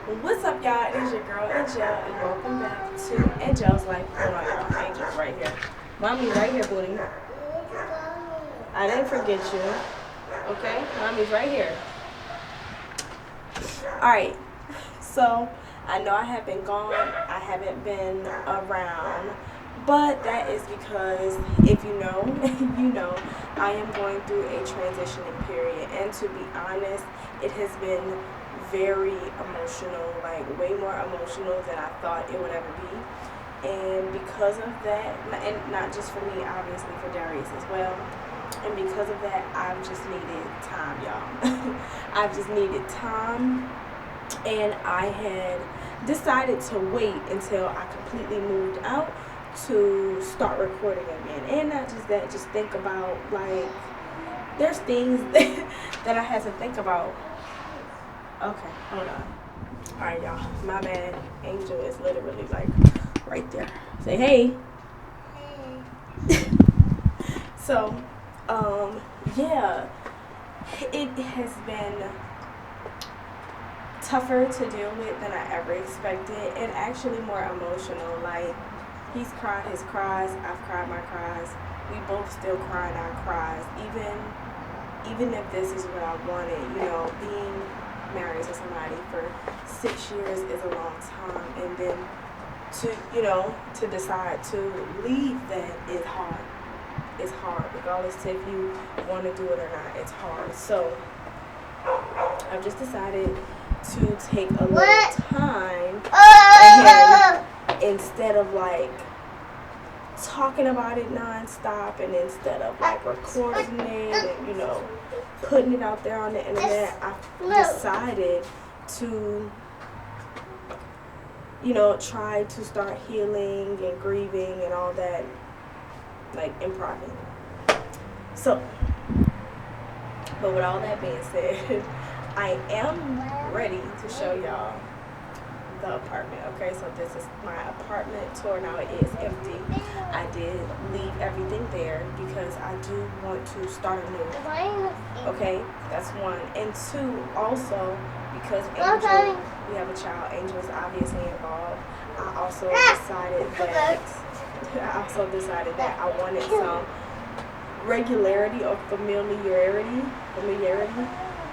What's up, y'all? It is your girl Angelle, and welcome back to Angelle's Life. Hold on, y'all. Angel's right here. Mommy's right here, booty. I didn't forget you. Okay? Mommy's right here. Alright. So, I know I have been gone. I haven't been around. But that is because, if you know, you know, I am going through a transitioning period. And to be honest, it has been very emotional, like way more emotional than I thought it would ever be. And because of that, and not just for me, obviously for Darius as well, and because of that, I've just needed time, y'all. I've just needed time, and I had decided to wait until I completely moved out to start recording again. And not just that, just think about, like, there's things that I had to think about. Okay, hold on. Alright, y'all. My bad. Angel is literally like right there. Say hey. Hey. So, yeah. It has been tougher to deal with than I ever expected, and actually more emotional. Like, he's cried his cries, I've cried my cries. We both still crying our cries. Even if this is what I wanted, you know, being married to somebody for 6 years is a long time, and then to decide to leave that is hard. It's hard, regardless if you want to do it or not. It's hard. So I've just decided to take a little time, and instead of like talking about it nonstop, and instead of like recording it and putting it out there on the internet, I decided to try to start healing and grieving and all that, like in private. So, but with all that being said, I am ready to show y'all the apartment. Okay, so this is my apartment tour. Now it is empty. I did leave everything there because I do want to start anew. Okay, that's one. And two, also because Angel, we have a child. Angel is obviously involved. I also decided that I wanted some regularity or familiarity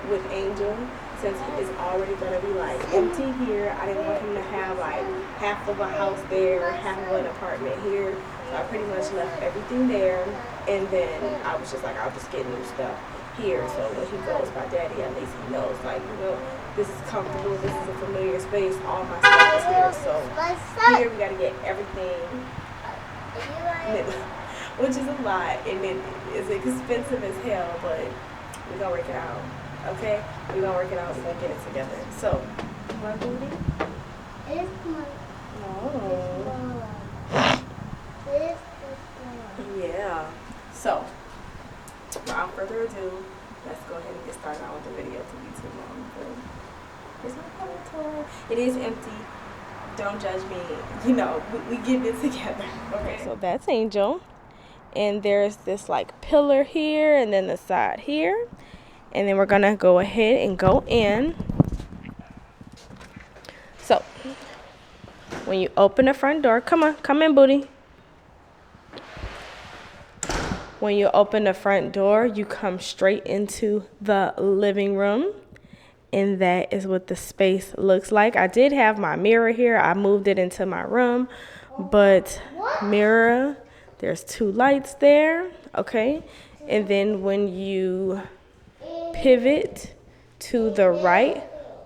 with Angel. Since it's already gonna be like empty here, I didn't want him to have like half of a house there, half of an apartment here. So I pretty much left everything there, and then I was just like, I'll just get new stuff here. So when he goes by daddy, at least he knows, like, this is comfortable, this is a familiar space, all my stuff is here. So here we gotta get everything new, which is a lot, and it is expensive as hell, but we're gonna work it out. Okay? We're gonna work it out, we're gonna get it together. So, my booty? It's my. Oh. It's yeah. So, without further ado, let's go ahead and get started. I want the video to be too long, but it's not going to. It is empty. Don't judge me. We get it together. Okay? So that's Angel. And there's this like pillar here, and then the side here. And then we're gonna go ahead and go in. So when you open the front door, come in, booty. When you open the front door, you come straight into the living room, and that is what the space looks like. I did have my mirror here. I moved it into my room, but mirror, there's 2 lights there, okay? And then when you pivot to the right,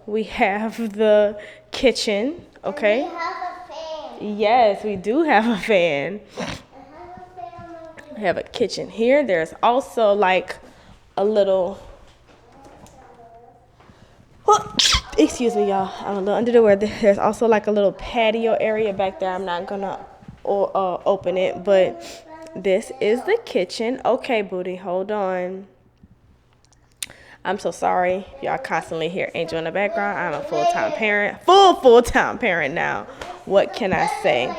we have the kitchen, okay? We have a fan. Yes, we do have a fan. We have a kitchen here. There's also like a little, excuse me, y'all, I'm a little under the weather. There's also like a little patio area back there. I'm not gonna open it, but this is the kitchen. Okay, booty, hold on. I'm so sorry if y'all constantly hear Angel in the background. I'm a full-time parent. Full-time parent now. What can I say?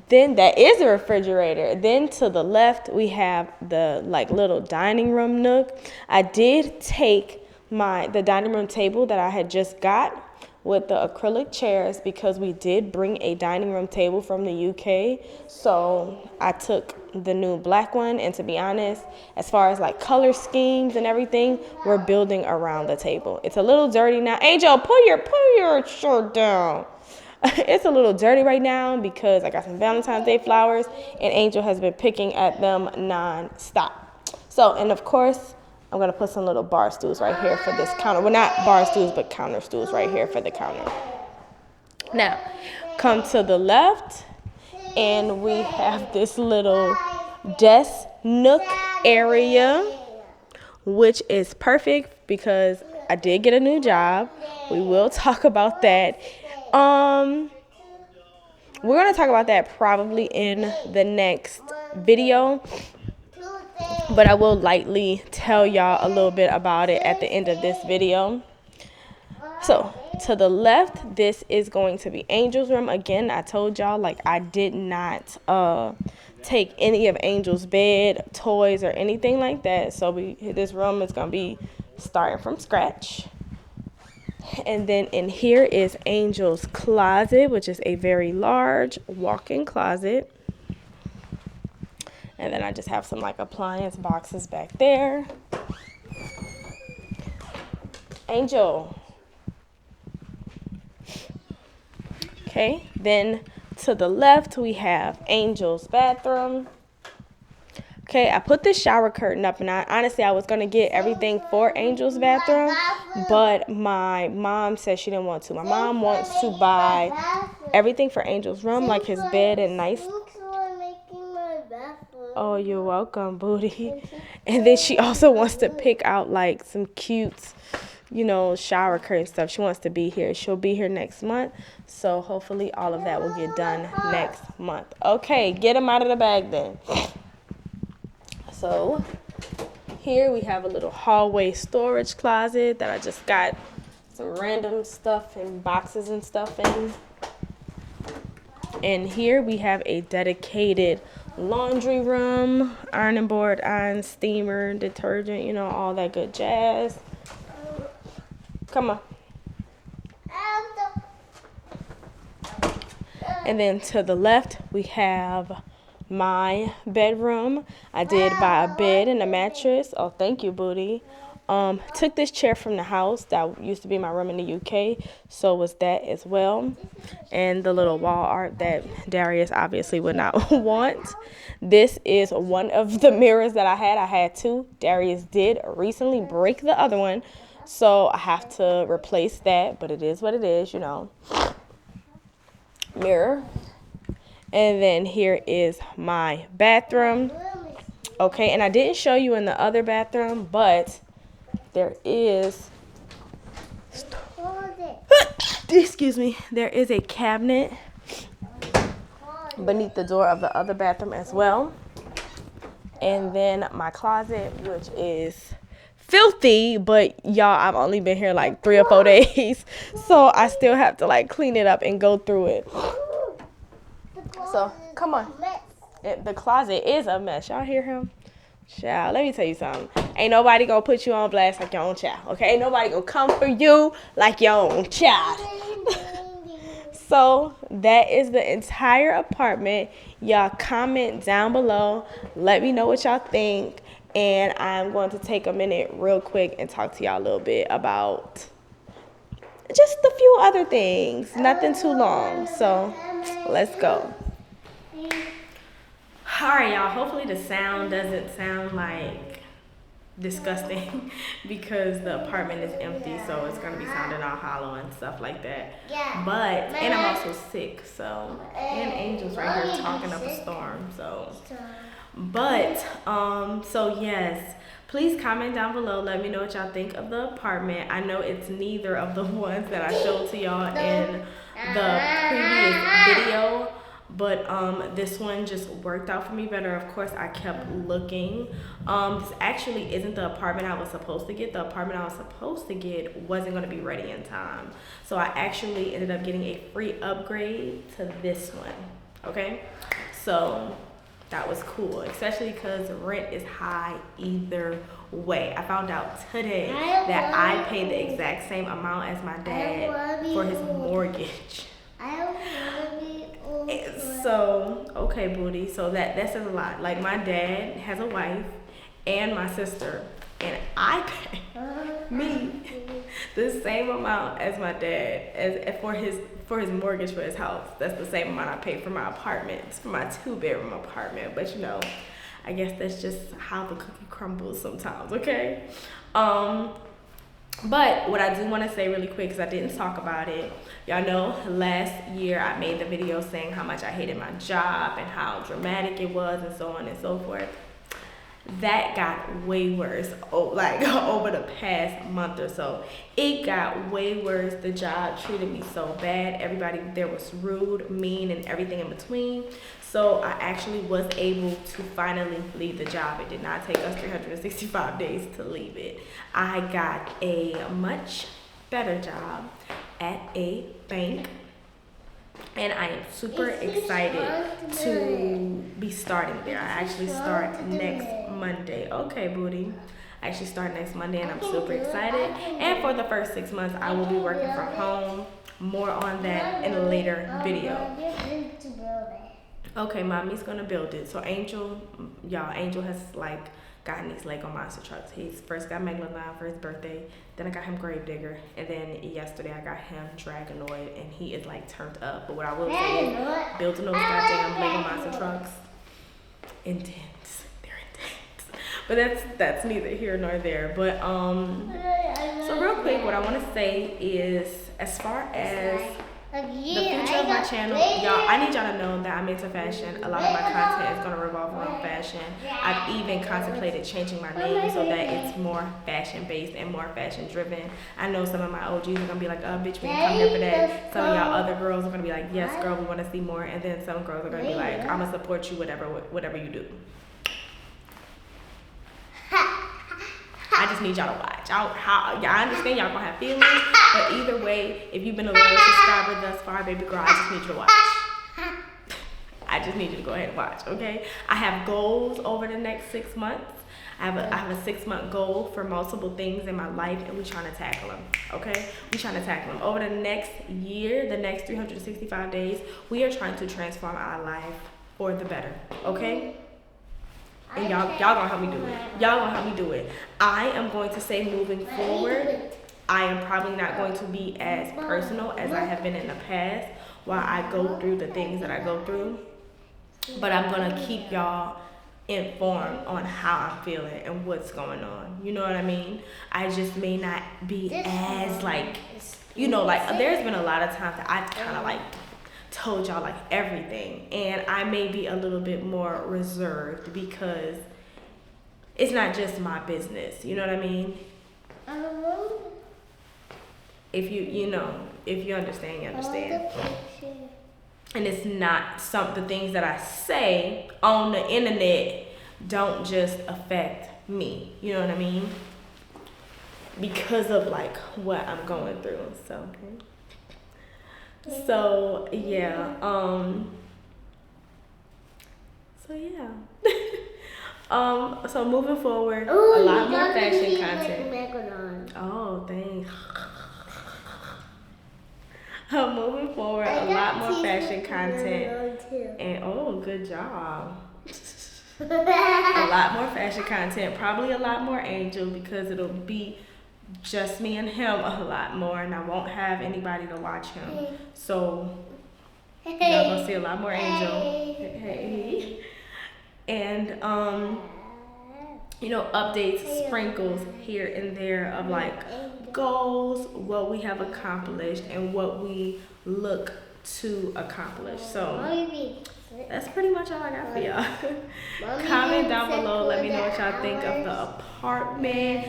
Then that is a refrigerator. Then to the left, we have the like little dining room nook. I did take the dining room table that I had just got with the acrylic chairs because we did bring a dining room table from the UK. So I took the new black one, and to be honest, as far as like color schemes and everything, we're building around the table. It's a little dirty now. Angel, pull your shirt down. It's a little dirty right now because I got some Valentine's Day flowers and Angel has been picking at them non-stop. So, and of course, I'm going to put some little bar stools right here for this counter. Well, not bar stools, but counter stools right here for the counter. Now, come to the left, and we have this little desk nook area, which is perfect because I did get a new job. We will talk about that. We're going to talk about that probably in the next video, but I will lightly tell y'all a little bit about it at the end of this video. So to the left, this is going to be Angel's room. Again, I told y'all, like, I did not take any of Angel's bed, toys, or anything like that. So this room is going to be starting from scratch. And then in here is Angel's closet, which is a very large walk-in closet. And then I just have some like appliance boxes back there. Angel. Okay, then to the left we have Angel's bathroom. Okay, I put this shower curtain up, and honestly I was going to get everything for Angel's bathroom, but my mom said she didn't want to. My mom wants to buy everything for Angel's room, like his bed and nice. Oh, you're welcome, booty. And then she also wants to pick out like some cute, shower curtain stuff. She wants to be here. She'll be here next month, so hopefully all of that will get done next month. Okay, get them out of the bag then. So here we have a little hallway storage closet that I just got some random stuff and boxes and stuff in. And here we have a dedicated laundry room, ironing board, iron, steamer, detergent, all that good jazz. Come on. And then to the left we have my bedroom. I did buy a bed and a mattress. Oh, thank you, booty. Took this chair from the house that used to be my room in the UK, so was that as well. And the little wall art that Darius obviously would not want. This is one of the mirrors that I had. I had two. Darius did recently break the other one, so I have to replace that, but it is what it is, Mirror. And then here is my bathroom. Okay, and I didn't show you in the other bathroom, but there is, excuse me, there is a cabinet beneath the door of the other bathroom as well. And then my closet, which is filthy, but y'all, I've only been here like 3 or 4 days, so I still have to like clean it up and go through it. So, come on. The closet is a mess. Y'all hear him? Child, let me tell you something. Ain't nobody gonna put you on blast like your own child, okay? Ain't nobody gonna come for you like your own child. So, that is the entire apartment. Y'all comment down below. Let me know what y'all think. And I'm going to take a minute real quick and talk to y'all a little bit about just a few other things. Nothing too long. So, let's go. Alright, y'all, hopefully the sound doesn't sound like disgusting because the apartment is empty, so it's gonna be sounding all hollow and stuff like that. But and I'm also sick, so, and Angel's right here talking up a storm, so so yes, please comment down below. Let me know what y'all think of the apartment. I know it's neither of the ones that I showed to y'all in the previous video, but this one just worked out for me better. Of course, I kept looking. This actually isn't the apartment I was supposed to get. The apartment I was supposed to get wasn't going to be ready in time, so I actually ended up getting a free upgrade to this one. Okay, so that was cool, especially because rent is high either way. I found out today that I pay the exact same amount as my dad for his mortgage. So, okay, booty. So that says a lot. Like, my dad has a wife and my sister, and I pay me the same amount as my dad as for his mortgage for his house. That's the same amount I pay for my apartment. It's for my 2-bedroom apartment. But you know, I guess that's just how the cookie crumbles sometimes, okay? But what I do want to say really quick, because I didn't talk about it, y'all know last year I made the video saying how much I hated my job and how dramatic it was and so on and so forth. That got way worse, like over the past month or so. It got way worse. The job treated me so bad. Everybody there was rude, mean, and everything in between. So I actually was able to finally leave the job. It did not take us 365 days to leave it. I got a much better job at a bank. And I am super excited to be starting there. I actually start next Monday. Okay, booty. I actually start next Monday, and I'm super excited. And for the first 6 months, I will be working from home. More on that in a later video. Okay, mommy's gonna build it. So Angel has like gotten these Lego monster trucks. He's first got Megalodon for his birthday, then I got him Gravedigger, and then yesterday I got him Dragonoid, and he is like turned up. But what I will say is building those goddamn Lego monster trucks, intense. They're intense. But that's neither here nor there. But so real quick, what I want to say is, as far as the future of my channel, y'all, I need y'all to know that I'm into fashion. A lot of my content is going to revolve around fashion. I've even contemplated changing my name so that it's more fashion based and more fashion driven. I know some of my OGs are going to be like, bitch, we can come here for that. Some of y'all other girls are going to be like, yes, girl, we want to see more. And then some girls are going to be like, I'm going to support you whatever you do. I just need y'all to watch. I understand y'all gonna have feelings, but either way, if you've been a loyal subscriber thus far, baby girl, I just need you to watch. I just need you to go ahead and watch, okay? I have goals over the next 6 months. I have a 6-month goal for multiple things in my life, and we're trying to tackle them, okay? We're trying to tackle them. Over the next year, the next 365 days, we are trying to transform our life for the better, okay? And y'all gonna help me do it. Y'all gonna help me do it. I am going to say, moving forward, I am probably not going to be as personal as I have been in the past while I go through the things that I go through. But I'm gonna keep y'all informed on how I'm feeling and what's going on. You know what I mean? I just may not be as like, you know, like there's been a lot of times that I've kind of like told y'all like everything, and I may be a little bit more reserved because it's not just my business, you know what I mean? If you understand, you understand. And it's not the things that I say on the internet don't just affect me, you know what I mean? Because of like what I'm going through. So yeah, so moving forward, a lot more fashion content. Oh, thanks. Moving forward, a lot more fashion content, and good job. A lot more fashion content, probably a lot more Angel, because it'll be just me and him a lot more, and I won't have anybody to watch him. So y'all gonna see a lot more Angel. Hey. And updates, sprinkles here and there of like goals, what we have accomplished, and what we look to accomplish. So that's pretty much all I got for y'all. Comment down below, let me know what y'all think of the apartment.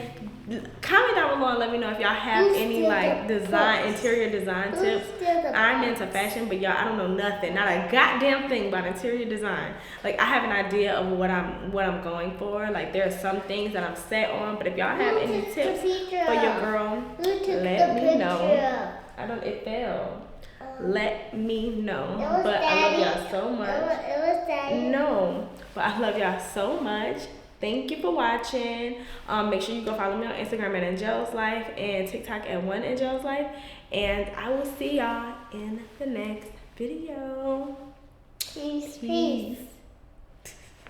Comment down below and let me know if y'all have any like interior design tips. I'm into fashion, but y'all, I don't know nothing, not a goddamn thing about interior design. Like, I have an idea of what I'm going for. Like, there are some things that I'm set on, but if y'all have any tips for your girl, let me know. It fell. Let me know. But I love y'all so much. No. But I love y'all so much. Thank you for watching. Make sure you go follow me on Instagram at Angelle's Life and TikTok at One Angelle's Life. And I will see y'all in the next video. Peace.